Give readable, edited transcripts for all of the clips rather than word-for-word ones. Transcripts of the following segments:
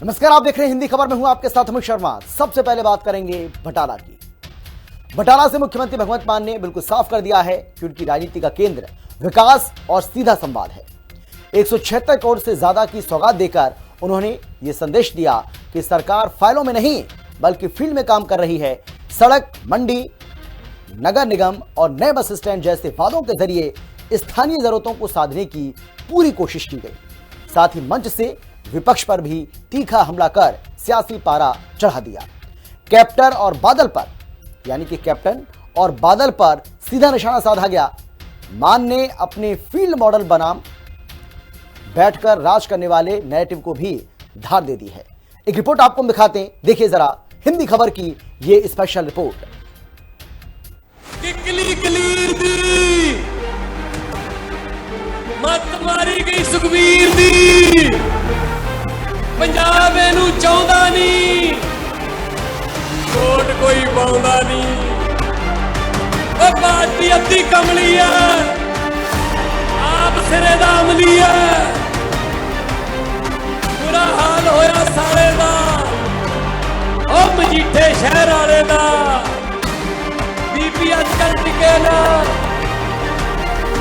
नमस्कार, आप देख रहे हैं हिंदी खबर में हूं आपके साथ अमित शर्मा। सबसे पहले बात करेंगे बटाला की। बटाला से मुख्यमंत्री भगवंत मान ने बिल्कुल साफ कर दिया है कि उनकी राजनीति का केंद्र विकास और सीधा संवाद है। 176 करोड़ से ज्यादा की सौगात देकर उन्होंने ये संदेश दिया कि सरकार फाइलों में नहीं बल्कि फील्ड में काम कर रही है। सड़क, मंडी, नगर निगम और नए बस स्टैंड जैसे वादों के जरिए स्थानीय जरूरतों को साधने की पूरी कोशिश की गई। साथ ही मंच से विपक्ष पर भी तीखा हमला कर सियासी पारा चढ़ा दिया। कैप्टन और बादल पर, यानी कि कैप्टन और बादल पर सीधा निशाना साधा गया। मान ने अपने फील्ड मॉडल बनाम बैठकर राज करने वाले नैरेटिव को भी धार दे दी है। एक रिपोर्ट आपको हम दिखाते हैं, देखिए जरा हिंदी खबर की ये स्पेशल रिपोर्ट। मत मारी गई सुखबीर दी, पंजाब इनू चाहुंदा नहीं, वोट कोई पाउंदा नहीं। ओ पार्टी अद्धी कमली है, आप सिरे दा अमली है। बुरा हाल होया सारे दा, ओ मजीठे शहर वाले दा। बीपी अजकल टिके ना,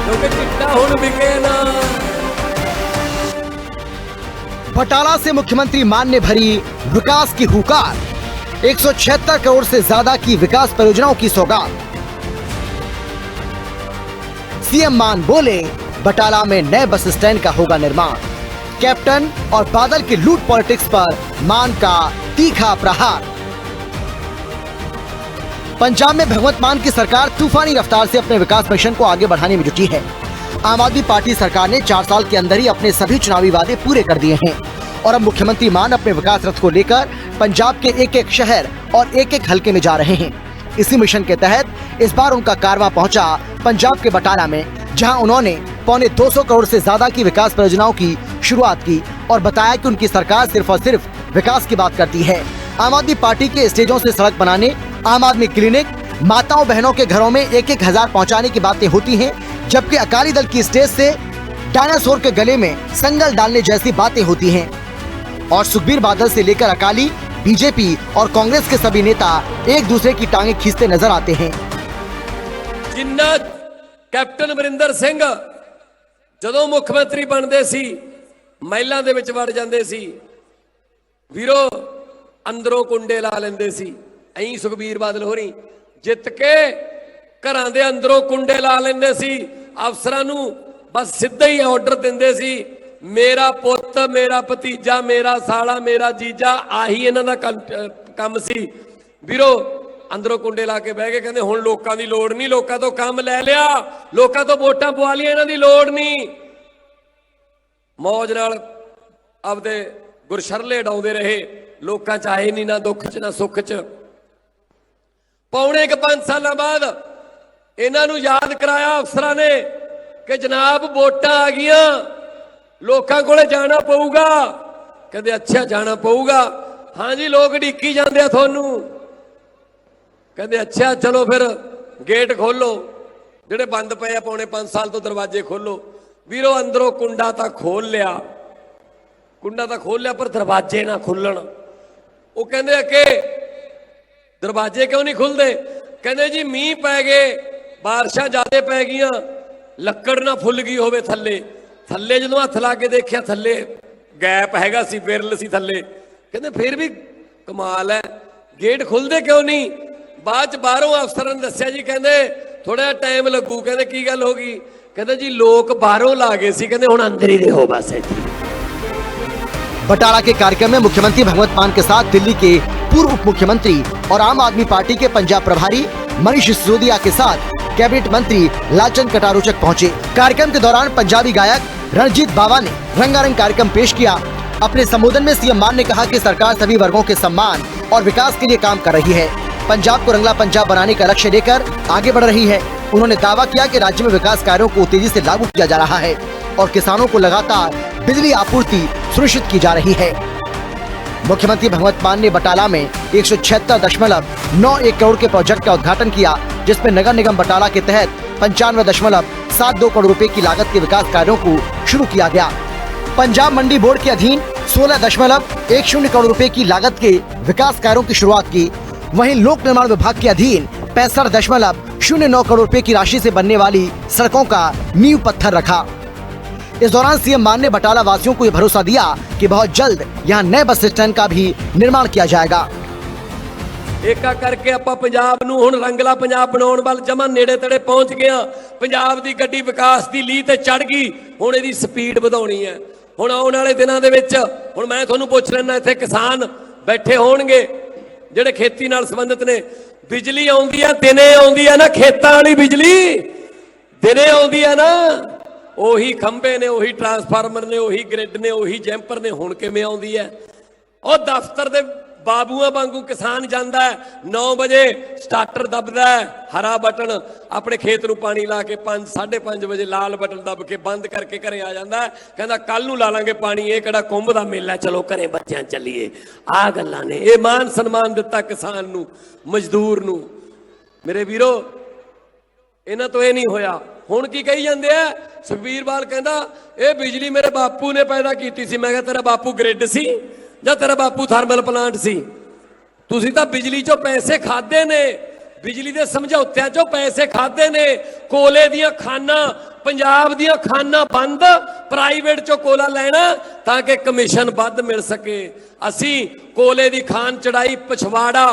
क्योंकि चिट्टा हुण बिके ना। बटाला से मुख्यमंत्री मान ने भरी विकास की हुकार। 176 करोड़ से ज्यादा की विकास परियोजनाओं की सौगात। सीएम मान बोले, बटाला में नए बस स्टैंड का होगा निर्माण। कैप्टन और बादल की लूट पॉलिटिक्स पर मान का तीखा प्रहार। पंजाब में भगवंत मान की सरकार तूफानी रफ्तार से अपने विकास मिशन को आगे बढ़ाने में जुटी है। आम आदमी पार्टी सरकार ने 4 साल के अंदर ही अपने सभी चुनावी वादे पूरे कर दिए हैं और अब मुख्यमंत्री मान अपने विकास रथ को लेकर पंजाब के एक एक शहर और एक एक हलके में जा रहे हैं। इसी मिशन के तहत इस बार उनका कारवां पहुंचा पंजाब के बटाला में, जहां उन्होंने 250 करोड़ से ज्यादा की विकास परियोजनाओं की शुरुआत की और बताया कि उनकी सरकार सिर्फ और सिर्फ विकास की बात करती है। आम आदमी पार्टी के स्टेजों से सड़क बनाने, आम आदमी क्लिनिक, माताओं बहनों के घरों में 1-1 हजार पहुँचाने की बातें होती है, जबकि अकाली दल की स्टेज से डायनासोर के गले में संगल डालने जैसी बातें होती हैं। और सुखबीर बादल से लेकर अकाली, बीजेपी और कांग्रेस के सभी नेता एक दूसरे की टांगें खींचते नजर आते हैं। जिन्ना कैप्टन अमरिंदर सिंह जदों मुख्यमंत्री बनते सी, महिलां दे विच वड़ जांदे सी, वीरो अंदरों कुंडे ला लेंदे सी। अहीं सुखबीर बादल होरी जित के घरां दे अंदरों कुंडे ला लेंदे सी, अफसरां नूं बस सीधा ही ऑर्डर दिंदे सी, मेरा पुੱਤ, मेरा भतीजा, मेरा साला, मेरा जीजा, आही इन्हां दा काम सी। वीरो अंदरों कुंडे ला के बह गए, कहंदे हुण लोकां दी लोड़ नहीं, लोकां तो काम लै लिया, लोकां तो वोटां पवा लिया, इन्हां दी लोड़ नहीं। मौज नाल आपदे गुरशरले डाउंदे रहे, लोकां च आए नहीं ना दुख च ना सुख च। पौने 5 साल बाद इन्हां नूं याद कराया अफसरां ने कि जनाब वोटां आ गईयां, लोकां कोले जाना पऊगा। कहंदे अच्छा जाना पऊगा, हाँ जी लोग ढीकी जांदे आ तुहानूं। कहंदे अच्छा चलो फिर गेट खोलो, जिहड़े बंद पे आ पौने 5 साल तो दरवाजे खोलो। वीरो अंदरों कुंडा तां खोल लिया, कुंडा तां खोल लिया, पर दरवाजे ना खुल्लण। वो कहंदे कि दरवाजे क्यों नहीं खुलते? कहंदे जी मींह पै गए, बारिशां ज्यादा पै गईयां, लक्कड़ ना फुੱਲ गई होवे थल्ले। थल्ले जदों हत्थ ला के देखिया थल्ले गैप हैगा सी, विरल सी थल्ले। कहंदे फिर भी कमाल है, गेट खुलते क्यों नहीं? बाद बाहरों अफसरां ने दस्सिया जी, कहंदे थोड़ा टाइम लगू। कहंदे की गल हो गई? कहंदे जी लोग बाहरों ला गए सी, कहंदे हुण अंदर ही रहो बस। बटाला के कार्यक्रम में मुख्यमंत्री भगवंत मान के साथ दिल्ली के पूर्व उप मुख्यमंत्री और आम आदमी पार्टी के पंजाब प्रभारी मनीष सिसोदिया के साथ कैबिनेट मंत्री लालचंद कटारोचक पहुंचे। कार्यक्रम के दौरान पंजाबी गायक रणजीत बावा ने रंगारंग कार्यक्रम पेश किया। अपने संबोधन में सीएम मान ने कहा कि सरकार सभी वर्गों के सम्मान और विकास के लिए काम कर रही है, पंजाब को रंगला पंजाब बनाने का लक्ष्य लेकर आगे बढ़ रही है। उन्होंने दावा किया कि राज्य में विकास कार्यों को तेजी से लागू किया जा रहा है और किसानों को लगातार बिजली आपूर्ति सुनिश्चित की जा रही है। मुख्यमंत्री भगवंत मान ने बटाला में 176.91 करोड़ के प्रोजेक्ट का उद्घाटन किया, जिसमें नगर निगम बटाला के तहत 95.72 करोड़ रुपए की लागत के विकास कार्यों को शुरू किया गया। पंजाब मंडी बोर्ड के अधीन 16.10 करोड़ रुपए की लागत के विकास कार्यों की शुरुआत की। वहीं लोक निर्माण विभाग के अधीन 65.09 करोड़ रुपए की राशि से बनने वाली सड़कों का नींव पत्थर रखा। इस दौरान सीएम मान ने बटाला वासियों को ये भरोसा दिया कि बहुत जल्द यहाँ नए बस स्टैंड का भी निर्माण किया जाएगा। ਏਕਾ ਕਰਕੇ ਆਪਾਂ ਪੰਜਾਬ ਨੂੰ ਹੁਣ ਰੰਗਲਾ ਪੰਜਾਬ ਬਣਾਉਣ ਵੱਲ ਜਮਾਂ ਨੇੜੇ ਤੇੜੇ ਪਹੁੰਚ ਗਏ ਆ। ਪੰਜਾਬ ਦੀ ਗੱਡੀ ਵਿਕਾਸ ਦੀ ਲੀਹ ਤੇ ਚੜ ਗਈ। ਹੁਣ ਇਹਦੀ ਸਪੀਡ ਵਧਾਉਣੀ ਹੈ। ਹੁਣ ਆਉਣ ਵਾਲੇ ਦਿਨਾਂ ਦੇ ਵਿੱਚ ਹੁਣ ਮੈਂ ਤੁਹਾਨੂੰ ਪੁੱਛ ਲੈਣਾ, ਇੱਥੇ ਕਿਸਾਨ ਬੈਠੇ ਹੋਣਗੇ ਜਿਹੜੇ ਖੇਤੀ ਨਾਲ ਸੰਬੰਧਿਤ ਨੇ। ਬਿਜਲੀ ਆਉਂਦੀ ਆ ਦਿਨੇ ਆਉਂਦੀ ਆ ਨਾ, ਖੇਤਾਂ ਵਾਲੀ ਬਿਜਲੀ ਦਿਨੇ ਆਉਂਦੀ ਆ ਨਾ। ਉਹੀ ਖੰਭੇ ਨੇ, ਉਹੀ ਟਰਾਂਸਫਾਰਮਰ ਨੇ, ਉਹੀ ਗ੍ਰਿਡ ਨੇ, ਉਹੀ ਜੈਂਪਰ ਨੇ। ਹੁਣ ਕਿਵੇਂ ਆਉਂਦੀ ਹੈ? ਉਹ ਦਫ਼ਤਰ ਦੇ ਬਾਬੂਆਂ ਵਾਂਗੂ ਕਿਸਾਨ ਜਾਂਦਾ ਹੈ, 9 ਵਜੇ ਸਟਾਰਟਰ ਦਬਦਾ ਹੈ, ਹਰਾ ਬਟਨ, ਆਪਣੇ ਖੇਤ ਨੂੰ ਪਾਣੀ ਲਾ ਕੇ 5:30 ਵਜੇ ਲਾਲ ਬਟਨ ਦਬ ਕੇ ਬੰਦ ਕਰਕੇ ਘਰੇ ਆ ਜਾਂਦਾ ਹੈ। ਕਹਿੰਦਾ ਕੱਲ ਨੂੰ ਲਾ ਲਾਂਗੇ ਪਾਣੀ, ਇਹ ਕਿਹੜਾ ਕੁੰਭ ਦਾ ਮੇਲਾ, ਚਲੋ ਘਰੇ ਬੱਚਿਆਂ ਚੱਲੀਏ। ਆਹ ਗੱਲਾਂ ਨੇ। ਇਹ ਮਾਨ ਸਨਮਾਨ ਦਿੱਤਾ ਕਿਸਾਨ ਨੂੰ, ਮਜ਼ਦੂਰ ਨੂੰ। ਮੇਰੇ ਵੀਰੋ, ਇਹਨਾਂ ਤੋਂ ਇਹ ਨਹੀਂ ਹੋਇਆ। ਹੁਣ ਕੀ ਕਹੀ ਜਾਂਦੇ ਆ? ਸੁਖਬੀਰ ਬਾਦਲ ਕਹਿੰਦਾ ਇਹ ਬਿਜਲੀ ਮੇਰੇ ਬਾਪੂ ਨੇ ਪੈਦਾ ਕੀਤੀ ਸੀ। ਮੈਂ ਕਿਹਾ ਤੇਰਾ ਬਾਪੂ ਗ੍ਰਿਡ ਸੀ ਜਾਂ ਤੇਰਾ ਬਾਪੂ ਥਰਮਲ ਪਲਾਂਟ ਸੀ? ਤੁਸੀਂ ਤਾਂ ਬਿਜਲੀ ਚੋਂ ਪੈਸੇ ਖਾਦੇ ਨੇ, ਬਿਜਲੀ ਦੇ ਸਮਝੌਤਿਆਂ ਚੋਂ ਪੈਸੇ ਖਾਦੇ ਨੇ। ਕੋਲੇ ਦੀਆਂ ਖਾਨਾਂ, ਪੰਜਾਬ ਦੀਆਂ ਖਾਨਾਂ ਬੰਦ, ਪ੍ਰਾਈਵੇਟ ਚੋਂ ਕੋਲਾ ਲੈਣਾ ਤਾਂ ਕਿ ਕਮਿਸ਼ਨ ਵੱਧ ਮਿਲ ਸਕੇ। ਅਸੀਂ ਕੋਲੇ ਦੀ ਖਾਨ ਚੜਾਈ ਪਛਵਾੜਾ,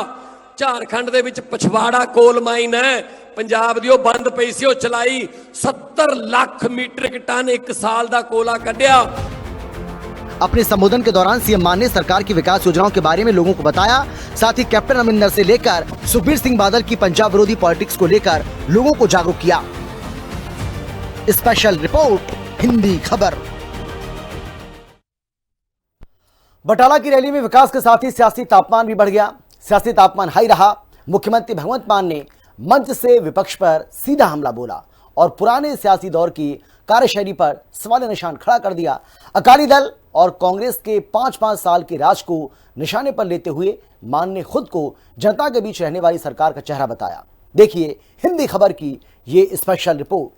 ਝਾਰਖੰਡ ਦੇ ਵਿੱਚ ਪਛਵਾੜਾ ਕੋਲ ਮਾਈਨ ਹੈ ਪੰਜਾਬ ਦੀ, ਉਹ ਬੰਦ ਪਈ ਸੀ, ਉਹ ਚਲਾਈ। 70 ਲੱਖ मीट्रिक टन एक साल का कोला कढ़िया। अपने संबोधन के दौरान सीएम मान ने सरकार की विकास योजनाओं के बारे में लोगों को बताया। साथ ही कैप्टन अमरिंदर से लेकर सुखबीर सिंह बादल की पंजाब विरोधी पॉलिटिक्स को लेकर लोगों को जागरूक किया। स्पेशल रिपोर्ट, हिंदी खबर। बटाला की रैली में विकास के साथ ही सियासी तापमान भी बढ़ गया। सियासी तापमान हाई रहा। मुख्यमंत्री भगवंत मान ने मंच से विपक्ष पर सीधा हमला बोला और पुराने सियासी दौर की कार्यशैली पर सवाल निशान खड़ा कर दिया। अकाली दल और कांग्रेस के 5-5 साल के राज को निशाने पर लेते हुए मान ने खुद को जनता के बीच रहने वाली सरकार का चेहरा बताया। देखिए हिंदी खबर की ये स्पेशल रिपोर्ट।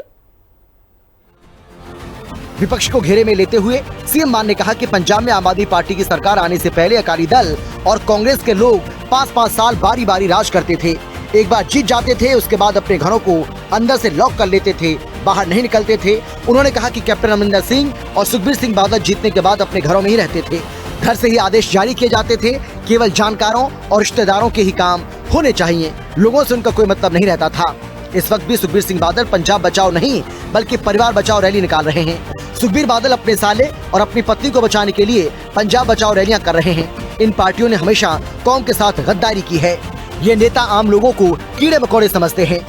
विपक्ष को घेरे में लेते हुए सीएम मान ने कहा कि पंजाब में आम आदमी पार्टी की सरकार आने से पहले अकाली दल और कांग्रेस के लोग 5-5 साल बारी बारी राज करते थे। एक बार जीत जाते थे, उसके बाद अपने घरों को अंदर से लॉक कर लेते थे, बाहर नहीं निकलते थे। उन्होंने कहा कि कैप्टन अमरिंदर सिंह और सुखबीर सिंह बादल जीतने के बाद अपने घरों में ही रहते थे। घर से ही आदेश जारी किए जाते थे। केवल जानकारों और रिश्तेदारों के ही काम होने चाहिए, लोगों से उनका कोई मतलब नहीं रहता था। इस वक्त भी सुखबीर सिंह बादल पंजाब बचाओ नहीं बल्कि परिवार बचाओ रैली निकाल रहे हैं। सुखबीर बादल अपने साले और अपनी पत्नी को बचाने के लिए पंजाब बचाओ रैलियां कर रहे हैं। इन पार्टियों ने हमेशा कौम के साथ गद्दारी की है। ये नेता आम लोगों को कीड़े मकोड़े समझते हैं,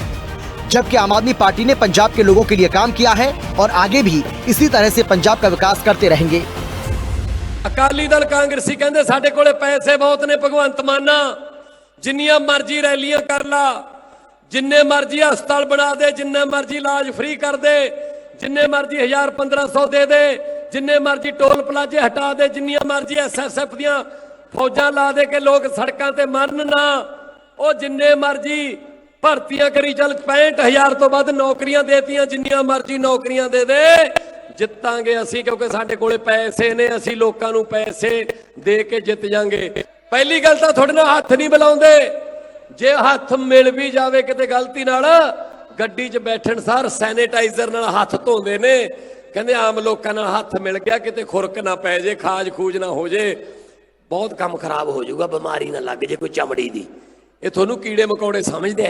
जबकि आम आदमी पार्टी ने पंजाब के लोगों के लिए काम किया है और आगे भी इसी तरह से पंजाब का विकास करते रहेंगे। अकाली दल कांग्रेसी कहते साडे कोले पैसे बहुत ने, भगवंत माना जिन्नियां मर्जी रैलियां कर ला, जिन्ने मर्जी हस्पताल बना दे, जिन्ने मर्जी इलाज फ्री कर दे, जिन्ने मर्जी 1000-1500 दे दे, जिन्ने मर्जी टोल प्लाजे हटा दे, जिन्नियां मर्जी SSF दियां फौजां ला दे के लोग सड़कों ते मरन ना। ਉਹ ਜਿੰਨੇ ਮਰਜੀ ਭਰਤੀਆਂ ਕਰੀ ਚੱਲ, 65,000 ਤੋਂ ਵੱਧ ਨੌਕਰੀਆਂ ਦੇਤੀਆਂ, ਜਿੰਨੀਆਂ ਮਰਜੀ ਨੌਕਰੀਆਂ ਦੇ ਦੇ, ਜਿੱਤਾਂਗੇ ਅਸੀਂ ਕਿਉਂਕਿ ਸਾਡੇ ਕੋਲੇ ਪੈਸੇ ਨੇ, ਅਸੀਂ ਲੋਕਾਂ ਨੂੰ ਪੈਸੇ ਦੇ ਕੇ ਜਿੱਤ ਜਾਾਂਗੇ। ਪਹਿਲੀ ਗੱਲ ਤਾਂ ਤੁਹਾਡੇ ਨਾਲ ਹੱਥ ਨਹੀਂ ਮਿਲਾਉਂਦੇ। ਜੇ ਹੱਥ ਮਿਲ ਵੀ ਜਾਵੇ ਕਿਤੇ ਗਲਤੀ ਨਾਲ, ਗੱਡੀ 'ਚ ਬੈਠਣ ਸਾਰ ਸੈਨੀਟਾਈਜ਼ਰ ਨਾਲ ਹੱਥ ਧੋਂਦੇ ਨੇ। ਕਹਿੰਦੇ ਆਮ ਲੋਕਾਂ ਨਾਲ ਹੱਥ ਮਿਲ ਗਿਆ ਕਿਤੇ ਖੁਰਕ ਨਾ ਪੈ ਜੇ, ਖਾਜ ਖੂਜ ਨਾ ਹੋ ਜੇ, ਬਹੁਤ ਕੰਮ ਖਰਾਬ ਹੋ ਜਾਊਗਾ, ਬਿਮਾਰੀ ਨਾ ਲੱਗ ਜੇ ਕੋਈ ਚਮੜੀ ਦੀ। ਇਹ ਤੁਹਾਨੂੰ ਕੀੜੇ ਮਕੌੜੇ ਸਮਝਦੇ ਆ।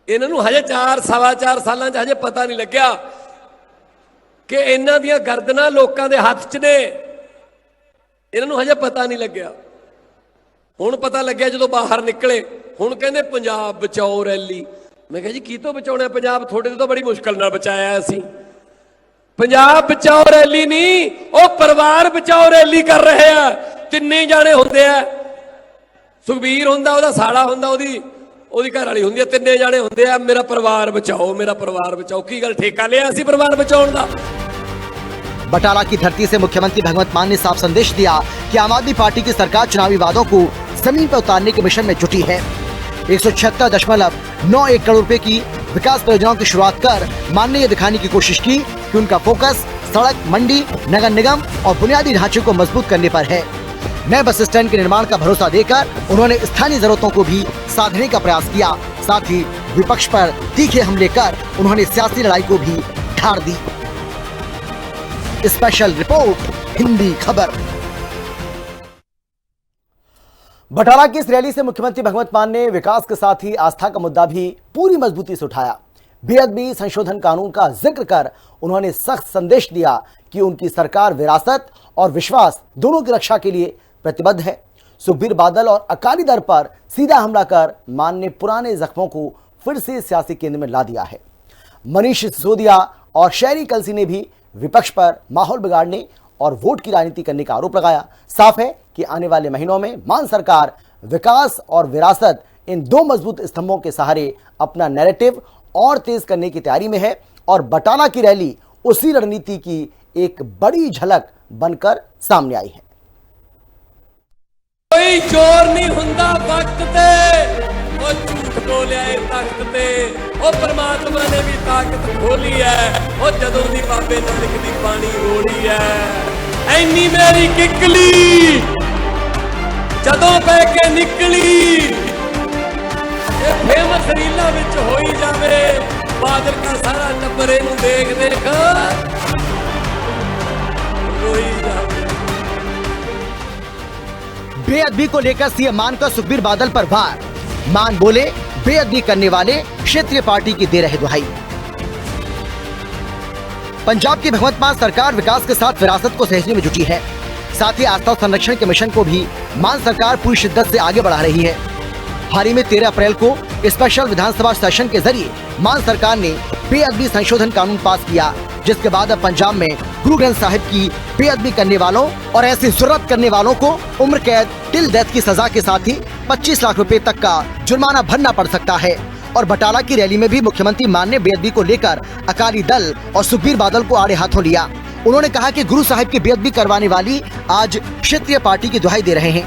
ਇਹਨਾਂ ਨੂੰ ਹਜੇ 4-4.25 ਸਾਲਾਂ 'ਚ ਹਜੇ ਪਤਾ ਨਹੀਂ ਲੱਗਿਆ ਕਿ ਇਹਨਾਂ ਦੀਆਂ ਗਰਦਨਾਂ ਲੋਕਾਂ ਦੇ ਹੱਥ 'ਚ ਨੇ। ਇਹਨਾਂ ਨੂੰ ਹਜੇ ਪਤਾ ਨਹੀਂ ਲੱਗਿਆ। ਹੁਣ ਪਤਾ ਲੱਗਿਆ ਜਦੋਂ ਬਾਹਰ ਨਿਕਲੇ। ਹੁਣ ਕਹਿੰਦੇ ਪੰਜਾਬ ਬਚਾਓ ਰੈਲੀ। ਮੈਂ ਕਿਹਾ ਜੀ ਕੀ ਤੋਂ ਬਚਾਉਣਾ ਪੰਜਾਬ? ਤੁਹਾਡੇ ਤੋਂ ਬੜੀ ਮੁਸ਼ਕਲ ਨਾਲ ਬਚਾਇਆ ਅਸੀਂ। ਪੰਜਾਬ ਬਚਾਓ ਰੈਲੀ ਨਹੀਂ, ਉਹ ਪਰਿਵਾਰ ਬਚਾਓ ਰੈਲੀ ਕਰ ਰਹੇ ਆ। ਤਿੰਨੇ ਜਾਣੇ ਹੁੰਦੇ ਆ, ਸੁਖਬੀਰ ਹੁੰਦਾ, ਉਹਦਾ ਸਾਲਾ ਹੁੰਦਾ, ਉਹਦੀ ਘਰ ਵਾਲੀ ਹੁੰਦੀ ਹੈ, ਤਿੰਨੇ ਜਾਣੇ ਹੁੰਦੇ ਆ। ਮੇਰਾ ਪਰਿਵਾਰ ਬਚਾਓ, ਮੇਰਾ परिवार बचाओ। की गल ठेका लिया सी परिवार बचाउण दा? बटाला की धरती से मुख्यमंत्री भगवंत मान ने साफ संदेश दिया कि आम आदमी पार्टी की सरकार चुनावी वादों को जमीन पर उतारने के मिशन में जुटी है। 176.91 करोड़ रुपए की विकास परियोजनाओं की शुरुआत कर मान ने यह दिखाने की कोशिश की कि उनका फोकस सड़क, मंडी, नगर निगम और बुनियादी ढांचे को मजबूत करने पर है। नए बस स्टैंड के निर्माण का भरोसा देकर उन्होंने स्थानीय जरूरतों को भी साधने का प्रयास किया। साथ ही विपक्ष पर तीखे हमले कर उन्होंने सियासी लड़ाई को भी ठार दी। स्पेशल रिपोर्ट, हिंदी खबर। बटाला की इस रैली से मुख्यमंत्री भगवंत मान ने विकास के साथ ही आस्था का मुद्दा भी पूरी मजबूती से उठाया। बेअदबी संशोधन कानून का जिक्र कर उन्होंने सख्त संदेश दिया कि उनकी सरकार विरासत और विश्वास दोनों की रक्षा के लिए प्रतिबद्ध है। सुखबीर बादल और अकाली दल पर सीधा हमला कर मान ने पुराने जख्मों को फिर से सियासी केंद्र में ला दिया है। मनीष सिसोदिया और शहरी कलसी ने भी विपक्ष पर माहौल बिगाड़ने और वोट की राजनीति करने का आरोप लगाया। साफ है कि आने वाले महीनों में मान सरकार विकास और विरासत इन दो मजबूत स्तंभों के सहारे अपना नैरेटिव और तेज करने की तैयारी में है और बटाला की रैली उसी रणनीति की एक बड़ी झलक बनकर सामने आई है। कोई जोर नहीं हुंदा वक्त ते, वो झूठ बोलिया है ताकत ते, वो परमात्मा ने भी ताकत खोली है, वो जदों दी बाबे नानक दी पानी रोली है। ऐनी मेरी किकली जदों पै के निकली, ये फेमस रीला विच होई जावे, बादल का सारा टब्बर इनू देख देख रोई जावे। बेअदबी को लेकर सीएम मान का सुखबीर बादल पर वार। मान बोले बेअदबी करने वाले क्षेत्रीय पार्टी की दे रहे दुहाई। पंजाब की भगवंत मान सरकार विकास के साथ विरासत को सहेजने में जुटी है। साथ ही आस्था संरक्षण के मिशन को भी मान सरकार पूरी शिद्दत से आगे बढ़ा रही है। हाल ही में 13 अप्रैल को स्पेशल विधानसभा सेशन के जरिए मान सरकार ने बेअदबी संशोधन कानून पास किया, जिसके बाद अब पंजाब में गुरु ग्रंथ साहिब की बेअदबी करने वालों और ऐसी जुर्रत करने वालों को उम्र कैद टिल डेथ की सजा के साथ ही 25 लाख रुपए तक का जुर्माना भरना पड़ सकता है। और बटाला की रैली में भी मुख्यमंत्री मान ने बेअदबी को लेकर अकाली दल और सुखबीर बादल को आड़े हाथों लिया। उन्होंने कहा कि गुरु साहिब की बेअदबी करवाने वाली आज क्षेत्रीय पार्टी की दुहाई दे रहे हैं।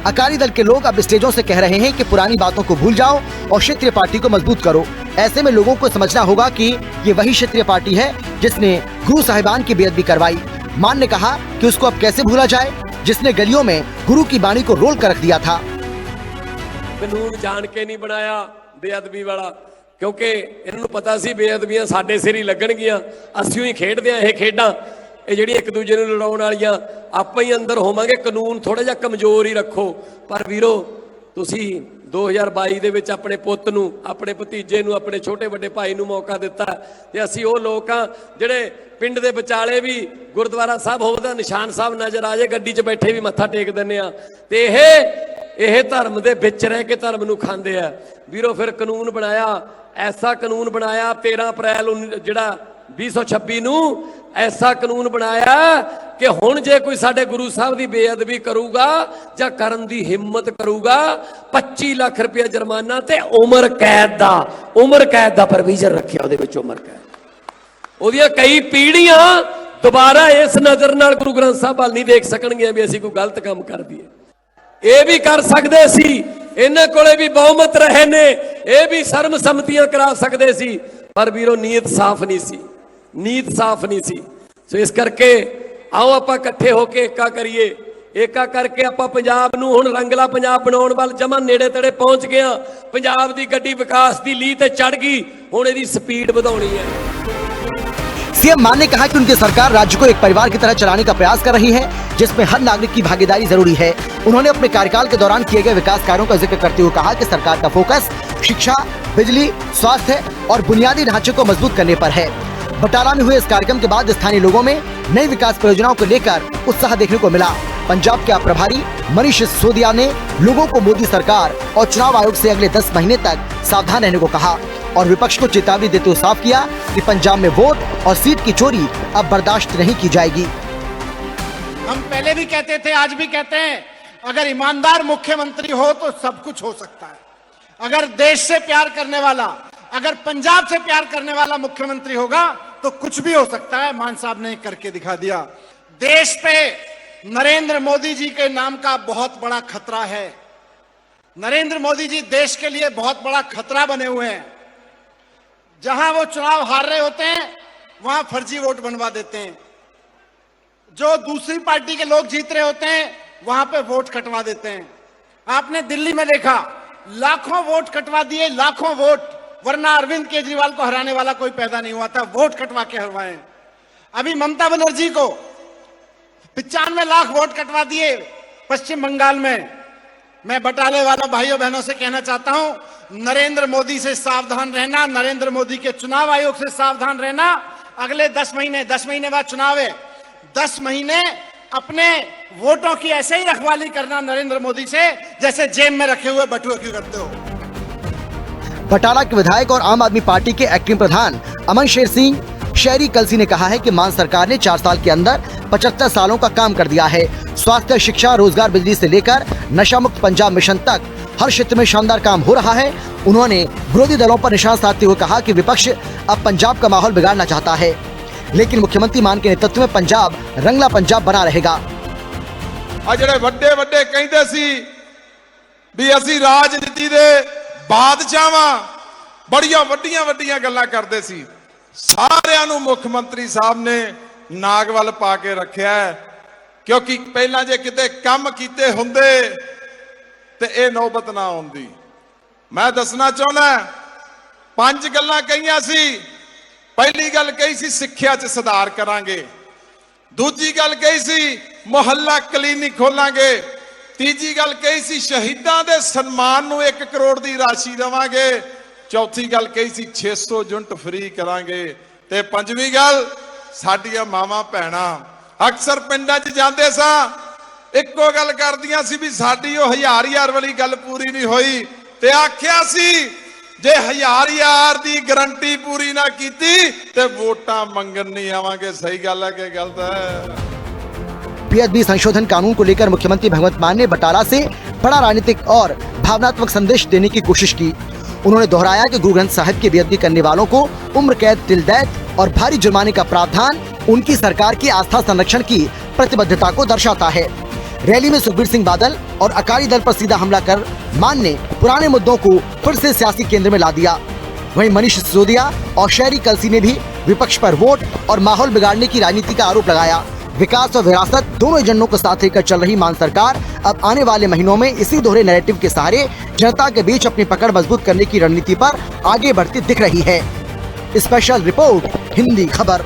अकाली दल के लोग अब स्टेजों से कह रहे हैं कि पुरानी बातों को भूल जाओ और क्षेत्रीय पार्टी को मजबूत करो। ऐसे में लोगों को समझना होगा कि ये वही क्षेत्रीय पार्टी है जिसने गुरु साहिबान की बेअदबी करवाई। मान ने कहा कि उसको अब कैसे भूला जाए जिसने गलियों में गुरु की बाणी को रोल कर रख दिया था। कानून जान के नहीं बनाया बेअदबी वाला, क्योंकि इन्होंने पता सी बेअदबियां साडे सिर ही लगणगियां, असीं ही खेडदे आ ਇਹ ਖੇਡਾਂ। ਇਹ ਜਿਹੜੀ ਇੱਕ ਦੂਜੇ ਨੂੰ ਲੜਾਉਣ ਵਾਲੀਆਂ ਆਪਾਂ ਹੀ ਅੰਦਰ ਹੋਵਾਂਗੇ। ਕਾਨੂੰਨ ਥੋੜਾ ਜਿਹਾ ਕਮਜ਼ੋਰ ਹੀ ਰੱਖੋ। ਪਰ ਵੀਰੋ ਤੁਸੀਂ 2022 ਦੇ ਵਿੱਚ ਆਪਣੇ ਪੁੱਤ ਨੂੰ, ਆਪਣੇ ਭਤੀਜੇ ਨੂੰ, ਆਪਣੇ ਛੋਟੇ ਵੱਡੇ ਭਾਈ ਨੂੰ ਮੌਕਾ ਦਿੱਤਾ ਤੇ ਅਸੀਂ ਉਹ ਲੋਕ ਆ ਜਿਹੜੇ ਪਿੰਡ ਦੇ ਵਿਚਾਲੇ ਵੀ ਗੁਰਦੁਆਰਾ ਸਾਹਿਬ ਹੋਵਦਾ ਨਿਸ਼ਾਨ ਸਾਹਿਬ ਨਜ਼ਰ ਆ ਜੇ, ਗੱਡੀ 'ਚ ਬੈਠੇ ਵੀ ਮੱਥਾ ਟੇਕ ਦਿੰਦੇ ਆ ਤੇ ਇਹ ਧਰਮ ਦੇ ਵਿੱਚ ਰਹਿ ਕੇ ਧਰਮ ਨੂੰ ਖਾਂਦੇ ਆ। ਵੀਰੋ ਫਿਰ ਕਾਨੂੰਨ ਬਣਾਇਆ, ਐਸਾ ਕਾਨੂੰਨ ਬਣਾਇਆ 13 ਅਪ੍ਰੈਲ ਜਿਹੜਾ 2026 ਨੂੰ ऐसा कानून बनाया कि हुण जे कोई साडे गुरु साहब की बेअदबी करूगा जां करन दी हिम्मत करूगा 25 लाख रुपया जुर्माना ते उम्र कैद दा प्रोविजन रखिया उहदे विच उम्र कैद। उहदियां कई पीढ़ियां दोबारा इस नजर नाल गुरु ग्रंथ साहब वाल नहीं देख सकणगियां भी असीं कोई गलत काम कर दईए। ये भी कर सकदे सी, इन्हां कोले भी बहुमत रहे ने, ये भी सर्वसम्मतियां करा सकदे सी, पर वीरो नीयत साफ नहीं सी, नीत साफ नहीं सी। सो इस करके आओ आपां इकट्ठे होके एका करिए, एका करके आपां पंजाब नूं हुण रंगला पंजाब बनाउण वाल जमा नेड़े तेड़े पहुंच गए। पंजाब दी गड्डी विकास दी लीह ते चढ़ गई, हुण इहदी स्पीड वधाउणी है। सीएम मान ने कहा कि उनकी सरकार राज्य को एक परिवार की तरह चलाने का प्रयास कर रही है, जिसमें हर नागरिक की भागीदारी जरूरी है। उन्होंने अपने कार्यकाल के दौरान किए गए विकास कार्यों का जिक्र करते हुए कहा कि सरकार का फोकस शिक्षा, बिजली, स्वास्थ्य और बुनियादी ढांचे को मजबूत करने पर है। बटाला में हुए इस कार्यक्रम के बाद स्थानीय लोगों में नई विकास परियोजनाओं को लेकर उत्साह देखने को मिला। पंजाब के प्रभारी मनीष सिसोदिया ने लोगों को मोदी सरकार और चुनाव आयोग से अगले 10 महीने तक सावधान रहने को कहा और विपक्ष को चेतावनी देते हुए साफ किया कि पंजाब में वोट और सीट की चोरी अब बर्दाश्त नहीं की जाएगी। हम पहले भी कहते थे, आज भी कहते हैं, अगर ईमानदार मुख्यमंत्री हो तो सब कुछ हो सकता है। अगर देश से प्यार करने वाला, अगर पंजाब से प्यार करने वाला मुख्यमंत्री होगा तो कुछ भी हो सकता है। मान साहब ने करके दिखा दिया। देश पे नरेंद्र मोदी जी के नाम का बहुत बड़ा खतरा है। नरेंद्र मोदी जी देश के लिए बहुत बड़ा खतरा बने हुए हैं। जहां वो चुनाव हार रहे होते हैं वहां फर्जी वोट बनवा देते हैं। जो दूसरी पार्टी के लोग जीत रहे होते हैं वहां पे वोट कटवा देते हैं। आपने दिल्ली में देखा, लाखों वोट कटवा दिए, लाखों वोट, वरना अरविंद केजरीवाल को हराने वाला कोई पैदा नहीं हुआ था, वोट कटवा के हरवाए। अभी ममता बनर्जी को 95 लाख वोट कटवा दिए पश्चिम बंगाल में। मैं बटाले वाला भाइयों बहनों से कहना चाहता हूं, नरेंद्र मोदी से सावधान रहना, नरेंद्र मोदी के चुनाव आयोग से सावधान रहना। अगले 10 महीने बाद चुनाव है, 10 महीने अपने वोटों की ऐसे ही रखवाली करना नरेंद्र मोदी से जैसे जेब में रखे हुए बटुए क्यों करते हो। बटाला के विधायक और आम आदमी पार्टी के एक्टिंग प्रधान अमन शेर सिंह शहरी कलसी ने कहा है कि मान सरकार ने 4 साल के अंदर 75 सालों का काम कर दिया है। स्वास्थ्य, शिक्षा, रोजगार, बिजली से लेकर नशा मुक्त पंजाब मिशन तक हर क्षेत्र में शानदार काम हो रहा है। उन्होंने विरोधी दलों पर निशाना साधते हुए कहा कि विपक्ष अब पंजाब का माहौल बिगाड़ना चाहता है, लेकिन मुख्यमंत्री मान के नेतृत्व में पंजाब रंगला पंजाब बना रहेगा। ਜਿਹੜੇ ਵੱਡੇ ਵੱਡੇ ਕਹਿੰਦੇ ਸੀ ਵੀ ਅਸੀਂ ਰਾਜਨੀਤੀ ਦੇ ਬਾਦਸ਼ਾਹਾਂ, ਬੜੀਆਂ ਵੱਡੀਆਂ ਵੱਡੀਆਂ ਗੱਲਾਂ ਕਰਦੇ ਸੀ, ਸਾਰਿਆਂ ਨੂੰ ਮੁੱਖ ਮੰਤਰੀ ਸਾਹਿਬ ਨੇ ਨਾਗ ਵੱਲ ਪਾ ਕੇ ਰੱਖਿਆ ਹੈ। ਕਿਉਂਕਿ ਪਹਿਲਾਂ ਜੇ ਕਿਤੇ ਕੰਮ ਕੀਤੇ ਹੁੰਦੇ ਤੇ ਇਹ ਨੌਬਤ ਨਾ ਆਉਂਦੀ। ਮੈਂ ਦੱਸਣਾ ਚਾਹੁੰਦਾ 5 ਗੱਲਾਂ ਕਹੀਆਂ ਸੀ। ਪਹਿਲੀ ਗੱਲ ਕਹੀ ਸੀ ਸਿੱਖਿਆ 'ਚ ਸੁਧਾਰ ਕਰਾਂਗੇ, दूजी गल कही सी मुहल्ला क्लीनिक खोलांगे, तीजी गल कही सी शहीदां दे सन्मान नूं 1 करोड़ दी राशि देवांगे, चौथी गल कही सी 600 यूनिट फ्री करांगे, ते पंजवीं गल साडियां मावां भैणां अक्सर पिंडां 'च जांदे सां इक्को गल करदियां सी भी साडी ओह 1000 वाली गल पूरी नहीं होई, ते आखिया सी जे 1000 दी गारंटी पूरी ना कीती ते वोटां मंगन नहीं आवांगे। सही गल है कि गलत है? पीएचडी संशोधन कानून को लेकर मुख्यमंत्री भगवंत मान ने बटाला से बड़ा राजनीतिक और भावनात्मक संदेश देने की कोशिश की। उन्होंने दोहराया कि गुरु ग्रंथ साहिब की बेअदबी करने वालों को उम्र कैद, टिल डेथ और भारी जुर्माने का प्रावधान उनकी सरकार की आस्था संरक्षण की प्रतिबद्धता को दर्शाता है। रैली में सुखबीर सिंह बादल और अकाली दल पर सीधा हमला कर मान ने पुराने मुद्दों को फिर से सियासी केंद्र में ला दिया। वहीं मनीष सिसोदिया और शहरी कलसी ने भी विपक्ष पर वोट और माहौल बिगाड़ने की राजनीति का आरोप लगाया। विकास और विरासत दोनों एजेंडों को साथ लेकर चल रही मान सरकार अब आने वाले महीनों में इसी दोहरे नैरेटिव के सहारे जनता के बीच अपनी पकड़ मजबूत करने की रणनीति पर आगे बढ़ती दिख रही है। स्पेशल रिपोर्ट, हिंदी खबर।